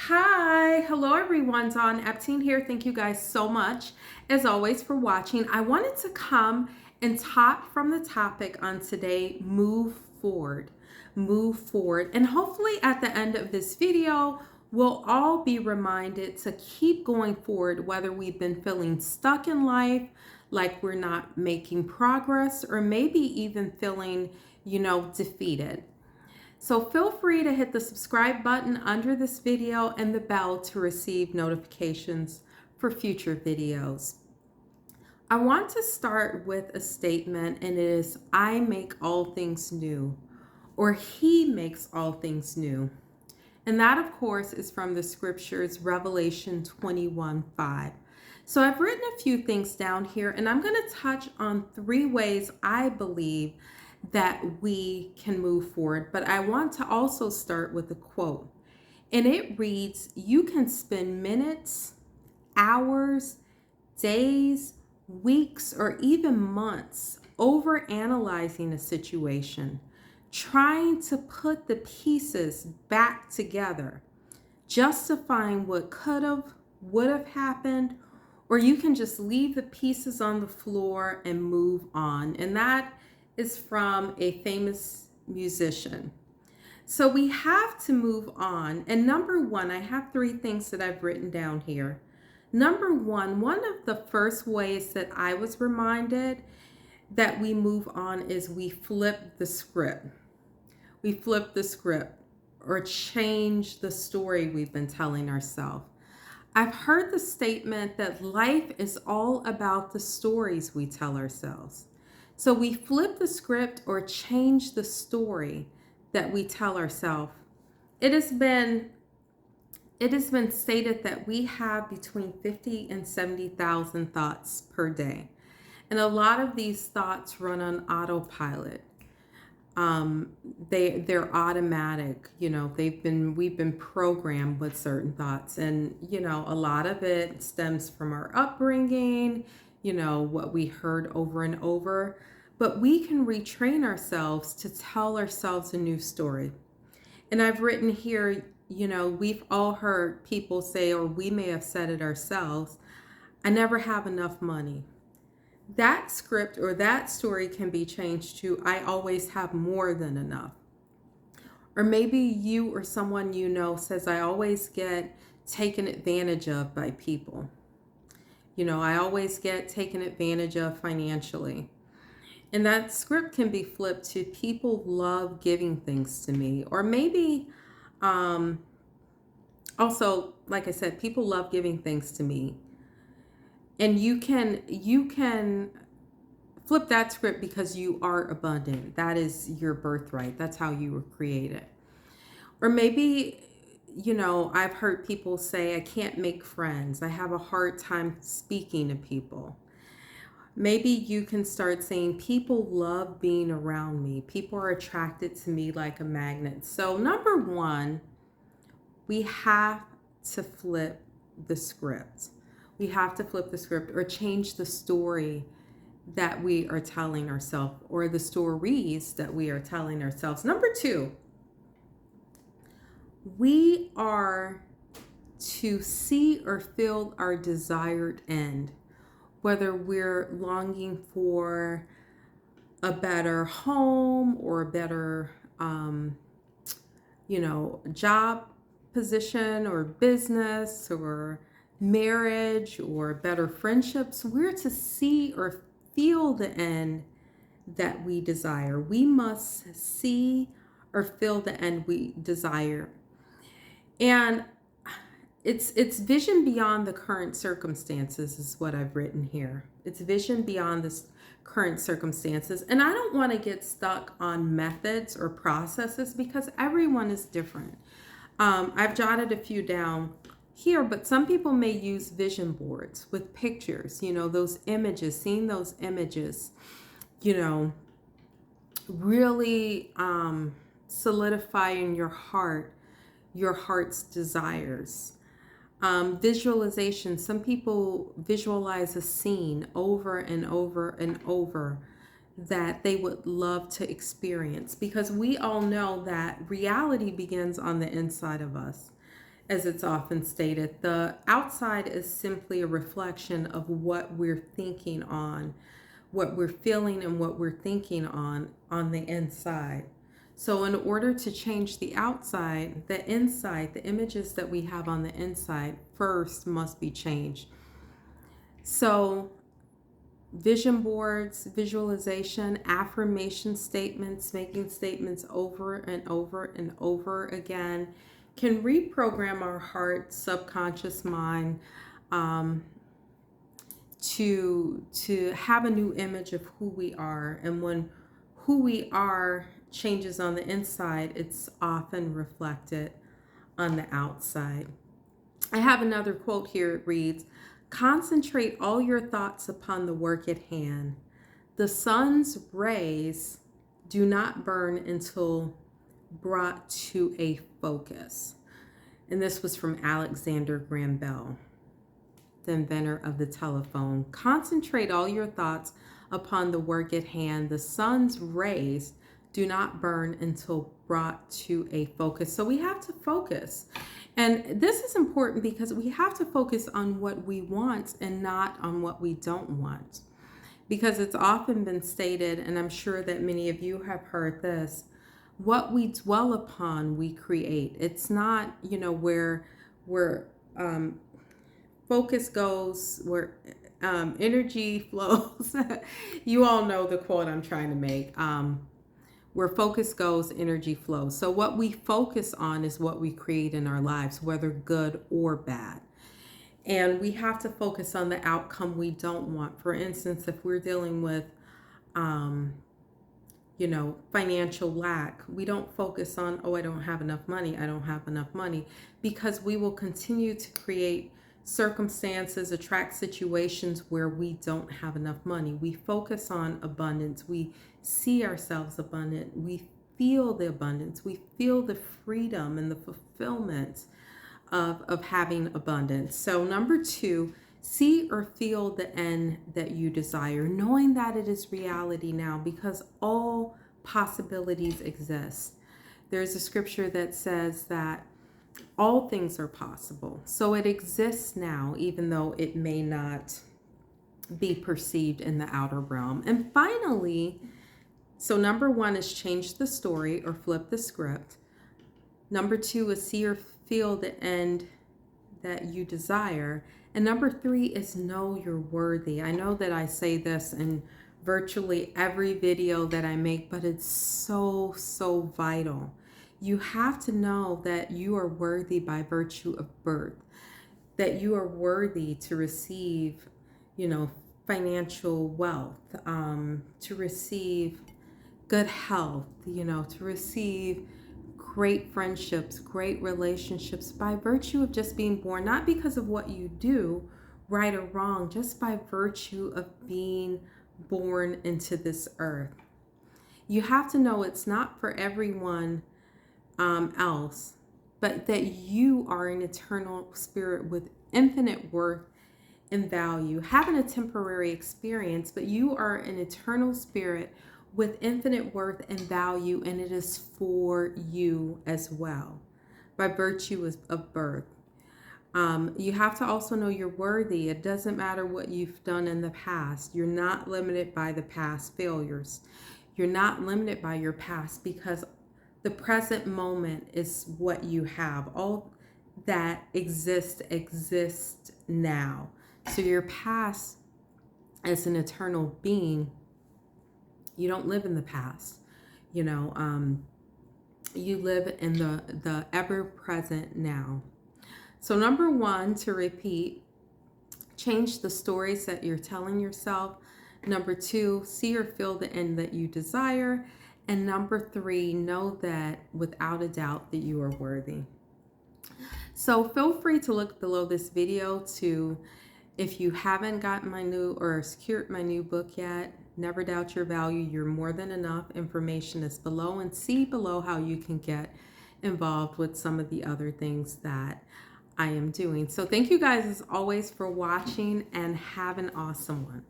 Hi, hello everyone. Dawn Epting here. Thank you guys so much, as always, for watching. I wanted to come and talk from the topic on today, move forward. Move forward. And hopefully at the end of this video, we'll all be reminded to keep going forward, whether we've been feeling stuck in life, like we're not making progress, or maybe even feeling, defeated. So feel free to hit the subscribe button under this video and the bell to receive notifications for future videos. I want to start with a statement, and it is, I make all things new, or He makes all things new. And that, of course, is from the scriptures, Revelation 21:5. So I've written a few things down here, and I'm going to touch on three ways I believe that we can move forward. But I want to also start with a quote. And it reads, you can spend minutes, hours, days, weeks, or even months over analyzing a situation, trying to put the pieces back together, justifying what could have, would have happened, or you can just leave the pieces on the floor and move on. And that is from a famous musician. So we have to move on. And number one, I have three things that I've written down here. Number one of the first ways that I was reminded that we move on is we flip the script. We flip the script or change the story we've been telling ourselves. I've heard the statement that life is all about the stories we tell ourselves. So we flip the script or change the story that we tell ourselves. It has been stated that we have between 50 and 70,000 thoughts per day. And a lot of these thoughts run on autopilot. They're automatic. We've been programmed with certain thoughts, and a lot of it stems from our upbringing, what we heard over and over. But we can retrain ourselves to tell ourselves a new story. And I've written here, we've all heard people say, or we may have said it ourselves, I never have enough money. That script or that story can be changed to, I always have more than enough. Or maybe you or someone says, I always get taken advantage of by people. I always get taken advantage of financially. And that script can be flipped to, people love giving things to me. Or maybe also, like I said, people love giving things to me. And you can flip that script because you are abundant. That is your birthright. That's how you were created. Or maybe, I've heard people say, I can't make friends. I have a hard time speaking to people. Maybe you can start saying, people love being around me. People are attracted to me like a magnet. So number one, we have to flip the script. We have to flip the script or change the story that we are telling ourselves, or the stories that we are telling ourselves. Number two, we are to see or feel our desired end, whether we're longing for a better home or a better, job position or business or marriage or better friendships. We're to see or feel the end that we desire. We must see or feel the end we desire. And it's vision beyond the current circumstances is what I've written here. It's vision beyond the current circumstances. And I don't want to get stuck on methods or processes because everyone is different. I've jotted a few down here, but some people may use vision boards with pictures, those images, seeing those images, really solidifying your heart's desires. Visualization. Some people visualize a scene over and over and over that they would love to experience, because we all know that reality begins on the inside of us. as it's often stated. The outside is simply a reflection of what we're thinking on, what we're feeling and what we're thinking on the inside. So in order to change the outside, the inside, the images that we have on the inside first must be changed. So vision boards, visualization, affirmation statements, making statements over and over and over again can reprogram our heart, subconscious mind, to have a new image of who we are. And when who we are changes on the inside, it's often reflected on the outside. I have another quote here. It reads, "Concentrate all your thoughts upon the work at hand. The sun's rays do not burn until brought to a focus." And this was from Alexander Graham Bell, the inventor of the telephone. Concentrate all your thoughts upon the work at hand. The sun's rays do not burn until brought to a focus. So we have to focus. And this is important because we have to focus on what we want and not on what we don't want. Because it's often been stated, and I'm sure that many of you have heard this, what we dwell upon, we create. It's not, where focus goes, where energy flows. You all know the quote I'm trying to make. Where focus goes, energy flows. So what we focus on is what we create in our lives, whether good or bad. And we have to focus on the outcome we don't want. For instance, if we're dealing with, financial lack, we don't focus on, oh, I don't have enough money. I don't have enough money, because we will continue to create circumstances, attract situations where we don't have enough money. We focus on abundance. We see ourselves abundant. We feel the abundance. We feel the freedom and the fulfillment of having abundance. So number 2, see or feel the end that you desire, knowing that it is reality now, because all possibilities exist. There's a scripture that says that all things are possible. So it exists now, even though it may not be perceived in the outer realm. And finally, so number 1 is change the story or flip the script. Number 2 is see or feel the end that you desire. And number 3 is know you're worthy. I know that I say this in virtually every video that I make, but it's so, so vital. You have to know that you are worthy by virtue of birth, that you are worthy to receive, financial wealth, to receive good health, to receive great friendships, great relationships by virtue of just being born, not because of what you do, right or wrong, just by virtue of being born into this earth. You have to know it's not for everyone else, but that you are an eternal spirit with infinite worth and value, having a temporary experience, but you are an eternal spirit with infinite worth and value, and it is for you as well by virtue of birth. You have to also know you're worthy. It doesn't matter what you've done in the past. You're not limited by the past failures. You're not limited by your past, because the present moment is what you have. All that exists now. So your past, as an eternal being, you don't live in the past. You live in the ever-present now. So number 1, to repeat, change the stories that you're telling yourself. Number 2, see or feel the end that you desire. And number 3, know that without a doubt that you are worthy. So feel free to look below this video to, if you haven't gotten my new or secured my new book yet, Never Doubt Your Value, You're More Than Enough. Information is below, and see below how you can get involved with some of the other things that I am doing. So thank you guys as always for watching, and have an awesome one.